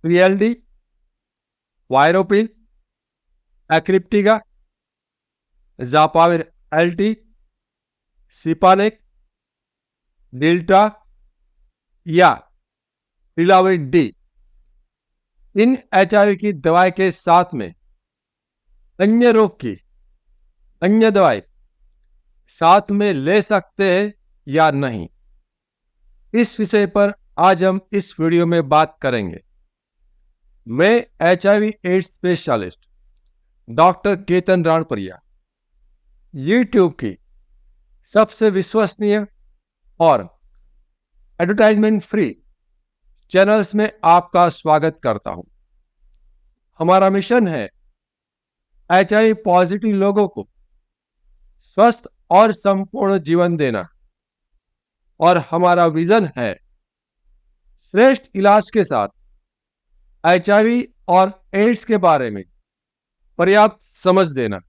TLD, वायरोपिल, एक्रिप्टिका, जापाविर LT, सिपानेक, delta या रिलाविड D. इन HIV की दवाई के साथ में अन्य रोग की अन्य दवाई साथ में ले सकते हैं या नहीं, इस विषय पर आज हम इस वीडियो में बात करेंगे। मैं HIV AIDS specialist doctor Ketan Ranpariya YouTube की सबसे विश्वसनीय और एडवर्टाइजमेंट फ्री चैनल्स में आपका स्वागत करता हूं। हमारा मिशन है HIV पॉजिटिव लोगों को स्वस्थ और संपूर्ण जीवन देना, और हमारा विजन है श्रेष्ठ इलाज के साथ HIV और एड्स के बारे में पर्याप्त समझ देना।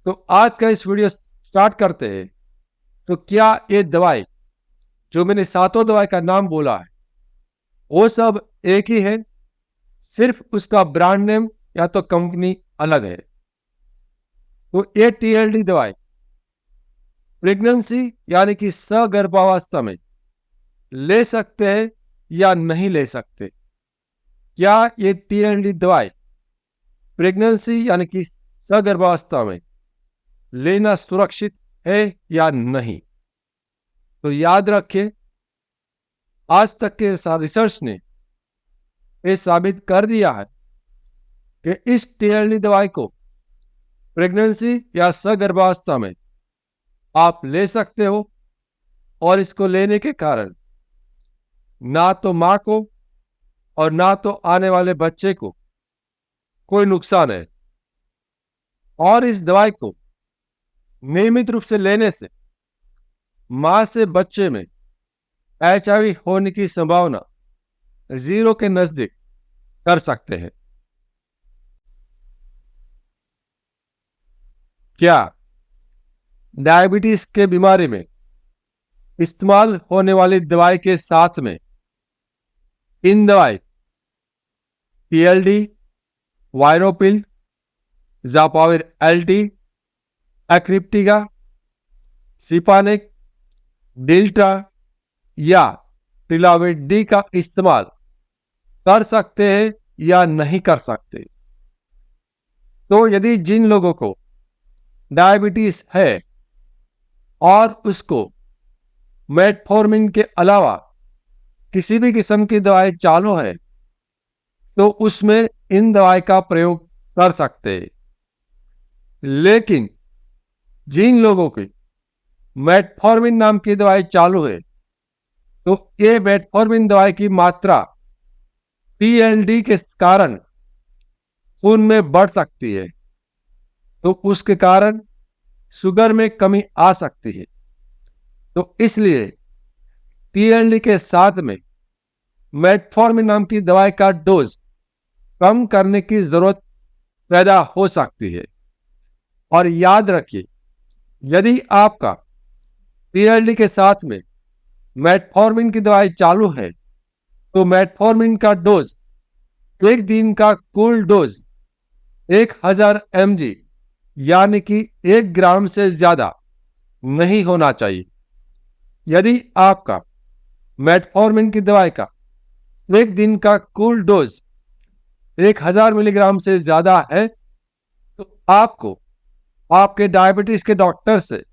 तो आज का इस वीडियो स्टार्ट करते हैं। तो क्या ये दवाई जो मैंने सातों दवाई का नाम बोला है वो सब एक ही है, सिर्फ उसका ब्रांड नेम या तो कंपनी अलग है? तो ये TLD दवाई प्रेगनेंसी यानी कि सगर्भावस्था में ले सकते हैं या नहीं ले सकते? क्या ये TLD दवाई प्रेगनेंसी यानी कि सगर्भावस्था में लेना सुरक्षित है या नहीं? तो याद रखिए, आज तक के रिसर्च ने यह साबित कर दिया है कि इस TLD दवाई को प्रेगनेंसी या सगर्भावस्था में आप ले सकते हो, और इसको लेने के कारण ना तो मां को और ना तो आने वाले बच्चे को कोई नुकसान है। और इस दवाई को नियमित रूप से लेने से मां से बच्चे में HIV होने की संभावना 0 के नजदीक कर सकते हैं। क्या डायबिटीज के बीमारी में इस्तेमाल होने वाली दवाई के साथ में इन दवाई TLD, वायरोपिल, जापाविर LT, एक्रिप्टिका, सिपानेक, डेल्टा या रिलाविड डी का इस्तेमाल कर सकते हैं या नहीं कर सकते? तो यदि जिन लोगों को डायबिटीज है और उसको मेटफॉर्मिन के अलावा किसी भी किस्म की दवाई चालू है, तो उसमें इन दवाई का प्रयोग कर सकते हैं। लेकिन जिन लोगों की मेटफॉर्मिन नाम की दवाई चालू है, तो ये मेटफॉर्मिन दवाई की मात्रा TLD के कारण खून में बढ़ सकती है, तो उसके कारण शुगर में कमी आ सकती है। तो इसलिए TLD के साथ में मेटफॉर्मिन नाम की दवाई का डोज कम करने की जरूरत पैदा हो सकती है। और याद रखिए, यदि आपका TLD के साथ में मेटफॉर्मिन की दवाई चालू है, तो मेटफॉर्मिन का डोज एक दिन का कुल डोज 1000 mg यानी कि 1 ग्राम से ज्यादा नहीं होना चाहिए। यदि आपका मेटफॉर्मिन की दवाई का एक दिन का कुल डोज 1000 मिलीग्राम से ज्यादा है, तो आपको आपके डायबिटीज के डॉक्टर से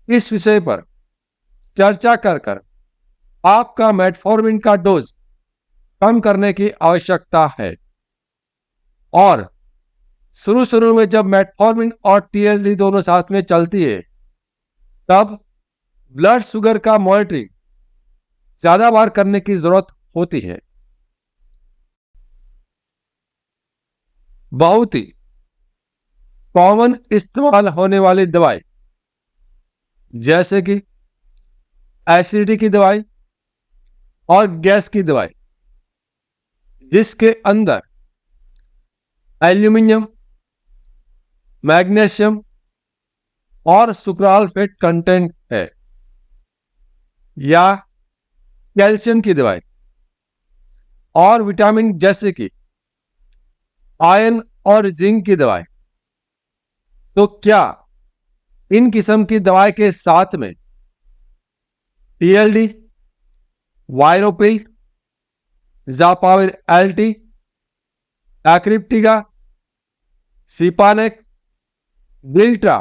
इस विषय पर चर्चा कर आपका मेटफॉर्मिन का डोज कम करने की आवश्यकता है। और शुरू में जब मेटफॉर्मिन और TLD दोनों साथ में चलती है, तब ब्लड शुगर का मॉनिटरिंग ज्यादा बार करने की जरूरत होती है। बहुत ही कॉमन इस्तेमाल होने वाली दवाई जैसे कि एसिडिटी की दवाई और गैस की दवाई, जिसके अंदर एल्यूमिनियम, मैग्नीशियम और सुक्रालोफेट कंटेंट है, या कैल्शियम की दवाई और विटामिन जैसे कि आयरन और जिंक की दवाएं। तो क्या इन किस्म की दवाई के साथ में टीएलडी, वायरोपिल, जापाविर एलटी, एक्रिप्टिका, सिपानेक, बिल्ट्रा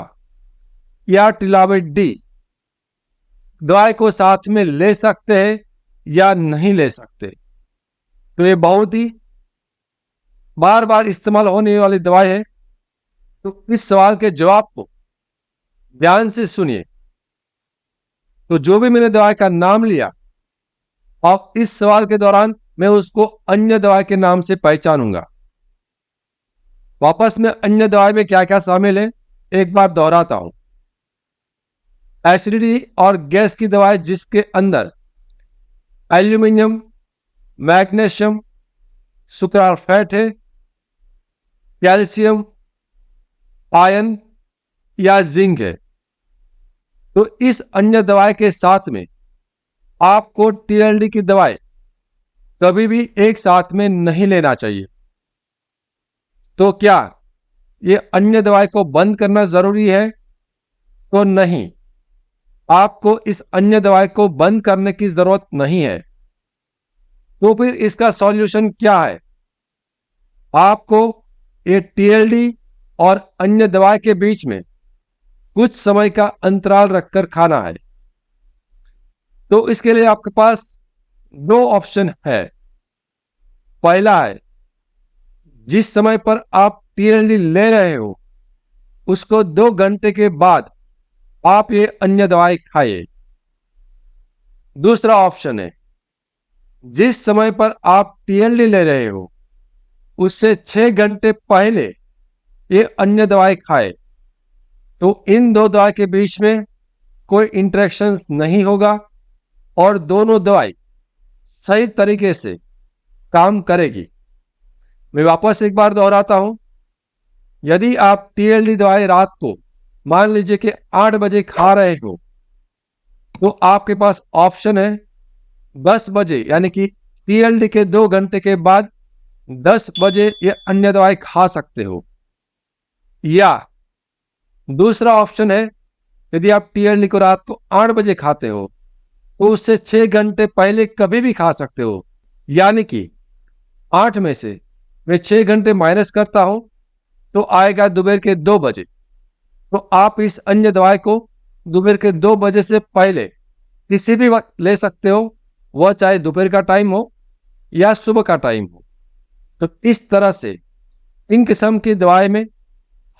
या टिलाविड डी दवाई को साथ में ले सकते हैं या नहीं ले सकते? तो ये बहुत ही बार बार इस्तेमाल होने वाली दवाई है। तो इस सवाल के जवाब को ध्यान से सुनिए। तो जो भी मैंने दवाई का नाम लिया, और इस सवाल के दौरान मैं उसको अन्य दवाई के नाम से पहचानूंगा। वापस में अन्य दवाई में क्या क्या शामिल है एक बार दोहराता हूं। एसिडिटी और गैस की दवाई जिसके अंदर एल्यूमिनियम, मैग्नीशियम, सुक्राफेट है, कैल्शियम, आयरन या जिंक है। तो इस अन्य दवाई के साथ में आपको टीएलडी की दवाई कभी भी एक साथ में नहीं लेना चाहिए। तो क्या ये अन्य दवाई को बंद करना जरूरी है? तो नहीं, आपको इस अन्य दवाई को बंद करने की जरूरत नहीं है। तो फिर इसका सॉल्यूशन क्या है? आपको ये टीएलडी और अन्य दवाई के बीच में कुछ समय का अंतराल रखकर खाना है। तो इसके लिए आपके पास दो ऑप्शन है। पहला है, जिस समय पर आप टीएलडी ले रहे हो उसको 2 घंटे के बाद आप ये अन्य दवाई खाइए। दूसरा ऑप्शन है, जिस समय पर आप टीएलडी ले रहे हो उससे 6 घंटे पहले ये अन्य दवाई खाए। तो इन दो दवाई के बीच में कोई इंटरेक्शन नहीं होगा और दोनों दवाई सही तरीके से काम करेगी। मैं वापस एक बार दोहराता हूं। यदि आप टीएलडी दवाई रात को मान लीजिए कि 8 बजे खा रहे हो, तो आपके पास ऑप्शन है 10 बजे, यानी कि टीएलडी के 2 घंटे के बाद 10 बजे ये अन्य दवाई खा सकते हो। या दूसरा ऑप्शन है, यदि आप टीएलडी को रात को 8 बजे खाते हो तो उससे 6 घंटे पहले कभी भी खा सकते हो। यानी कि 8 में से मैं 6 घंटे माइनस करता हूं तो आएगा दोपहर के 2 बजे। तो आप इस अन्य दवाई को दोपहर के 2 बजे से पहले किसी भी वक्त ले सकते हो, वह चाहे दोपहर का टाइम हो या सुबह का टाइम हो। तो इस तरह से इन किस्म की दवाई में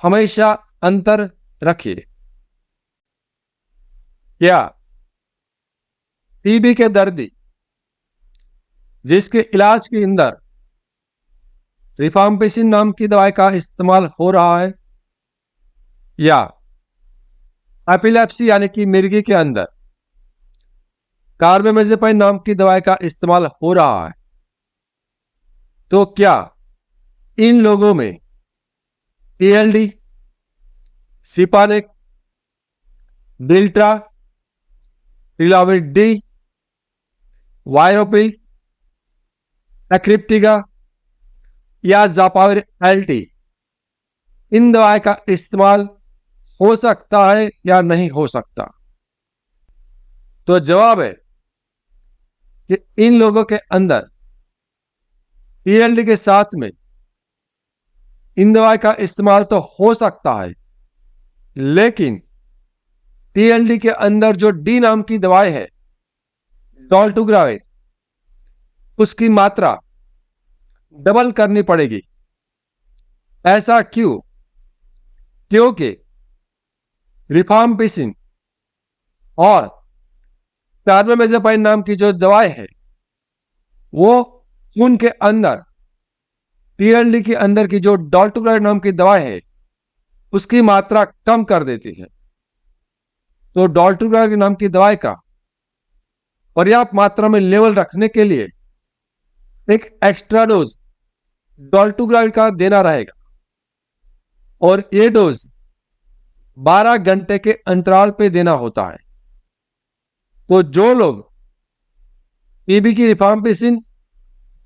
हमेशा अंतर रखिए। क्या टीबी के दर्दी जिसके इलाज के अंदर रिफाम्पिसिन नाम की दवाई का इस्तेमाल हो रहा है, या एपिलेप्सी यानी कि मिर्गी के अंदर कार्बामेजेपाइन नाम की दवाई का इस्तेमाल हो रहा है, तो क्या इन लोगों में टीएलडी, सिपानेक, बिल्ट्रा, टिलाविड डी, वायरोपिल, एक्रिप्टिका या जापाविर एलटी इन दवाई का इस्तेमाल हो सकता है या नहीं हो सकता? तो जवाब है कि इन लोगों के अंदर टीएलडी के साथ में इन दवाई का इस्तेमाल तो हो सकता है, लेकिन टीएलडी के अंदर जो डी नाम की दवाई है, डॉल्टुग्रावेन, उसकी मात्रा डबल करनी पड़ेगी। ऐसा क्यों? क्योंकि रिफाम्पिसिन और कार्बामेजेपाइन नाम की जो दवाई है वो खून के अंदर टीएलडी के अंदर की जो डॉल्टुग्रावेन नाम की दवाई है उसकी मात्रा कम कर देती है। तो डॉल्टुग्रावेन नाम की दवाई का पर्याप्त मात्रा में लेवल रखने के लिए एक एक्स्ट्रा डोज डॉल्टुग्रावेन का देना रहेगा, और ये डोज 12 घंटे के अंतराल पे देना होता है। तो जो लोग टीबी की रिफाम्पिसिन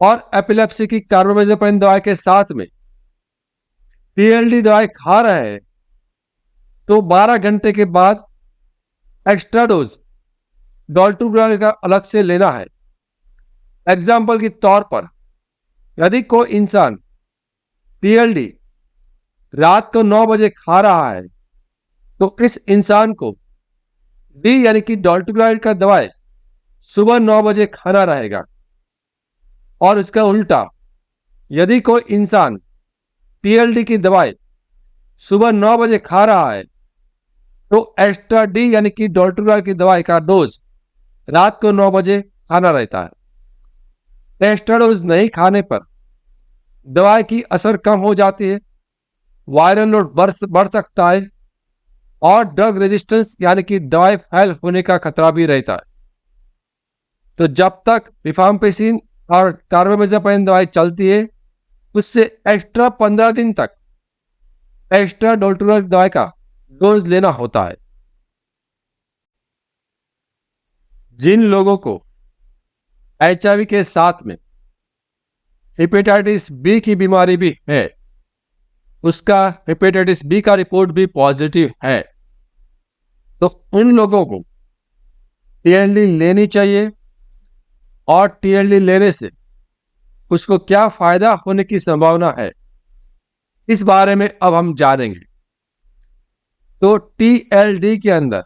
और एपिलेप्सी की कार्बामेज़ेपिन दवाई के साथ में टीएलडी दवाई खा रहे हैं तो 12 घंटे के बाद एक्स्ट्रा डोज डॉल्टुग्राविल का अलग से लेना है। एग्जाम्पल के तौर पर यदि कोई इंसान टीएलडी रात को 9 बजे खा रहा है तो इस इंसान को डी यानी कि डॉल्टुग्राविल का दवाई सुबह 9 बजे खाना रहेगा। और इसका उल्टा, यदि कोई इंसान टीएलडी की दवाई सुबह 9 बजे खा रहा है तो एक्स्ट्रा डी यानी कि डॉल्टुग्राविल की दवाई का डोज रात को 9 बजे खाना रहता है। एक्स्ट्रा डोज नहीं खाने पर दवाई की असर कम हो जाती है, वायरल लोड बढ़ सकता है और ड्रग रेजिस्टेंस यानी कि दवाई फेल होने का खतरा भी रहता है। तो जब तक रिफाम्पिसिन और कार्बामेज़ेपिन दवाई चलती है उससे एक्स्ट्रा 15 दिन तक एक्स्ट्रा डॉल्टुग्राविल दवाई का डोज लेना होता है। जिन लोगों को एचआईवी के साथ में हेपेटाइटिस बी की बीमारी भी है, उसका हेपेटाइटिस बी का रिपोर्ट भी पॉजिटिव है, तो उन लोगों को टीएलडी लेनी चाहिए। और टीएलडी लेने से उसको क्या फायदा होने की संभावना है, इस बारे में अब हम जानेंगे। तो टीएलडी के अंदर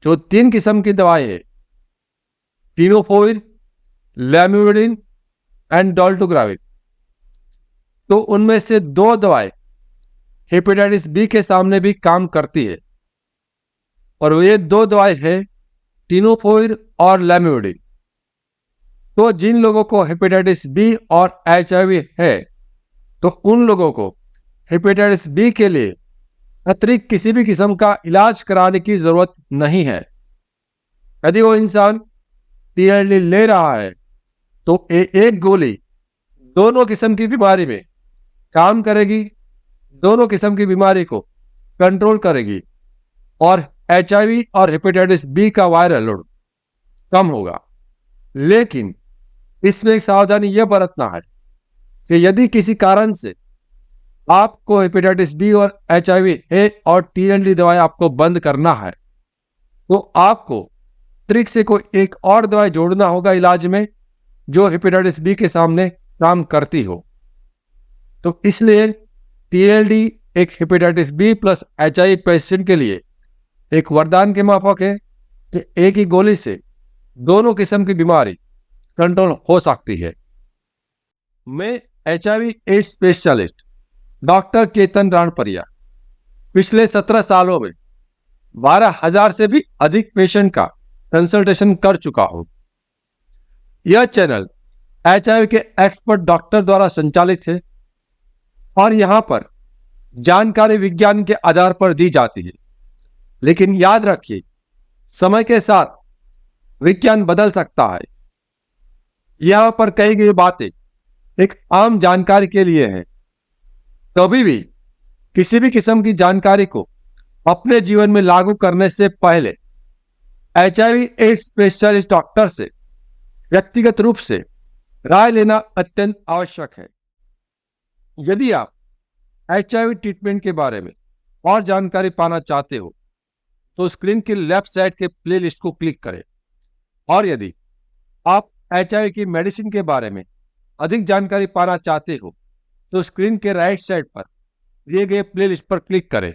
जो 3 किस्म की दवाई है, टेनोफोविर, लैमिवोडिन एंड डॉल्टुग्राविल, तो उनमें से 2 दवाई हेपेटाइटिस बी के सामने भी काम करती है और ये 2 दवाई है टेनोफोविर और लैमिवोडिन। तो जिन लोगों को हेपेटाइटिस बी और एचआईवी है तो उन लोगों को हेपेटाइटिस बी के लिए अतिरिक्त किसी भी किस्म का इलाज कराने की जरूरत नहीं है। यदि वो इंसान टीएलडी ले रहा है तो एक गोली दोनों किस्म की बीमारी में काम करेगी, दोनों किस्म की बीमारी को कंट्रोल करेगी और एचआईवी और हेपेटाइटिस बी का वायरल लोड कम होगा। लेकिन इसमें एक सावधानी यह बरतना है कि यदि किसी कारण से आपको हेपेटाइटिस बी और एचआईवी है और टीएलडी दवाई आपको बंद करना है तो आपको अतिरिक्त से कोई एक और दवाई जोड़ना होगा इलाज में जो हेपेटाइटिस बी के सामने काम करती हो। तो इसलिए टीएलडी एक hepatitis B plus HIV patient के लिए एक वरदान के माफक है कि एक ही गोली से दोनों किस्म की बीमारी कंट्रोल हो सकती है। मैं HIV AIDS specialist doctor Ketan Ranpariya पिछले 17 सालों में 12,000 से भी अधिक पेशेंट का कंसल्टेशन कर चुका हूं। यह चैनल एचआईवी के एक्सपर्ट डॉक्टर द्वारा संचालित है और यहां पर जानकारी विज्ञान के आधार पर दी जाती है। लेकिन याद रखिए, समय के साथ विज्ञान बदल सकता है। यहां पर कही गई बातें एक आम जानकारी के लिए है। कभी भी किसी भी किस्म की जानकारी को अपने जीवन में लागू करने से पहले एचआईवी एड्स स्पेशलिस्ट डॉक्टर से व्यक्तिगत रूप से राय लेना अत्यंत आवश्यक है। यदि आप एचआईवी ट्रीटमेंट के बारे में और जानकारी पाना चाहते हो तो स्क्रीन की लेफ्ट साइड के प्लेलिस्ट को क्लिक करें। और यदि आप एचआईवी की मेडिसिन के बारे में अधिक जानकारी पाना चाहते हो तो स्क्रीन के राइट साइड पर दिए गए प्लेलिस्ट पर क्लिक करें।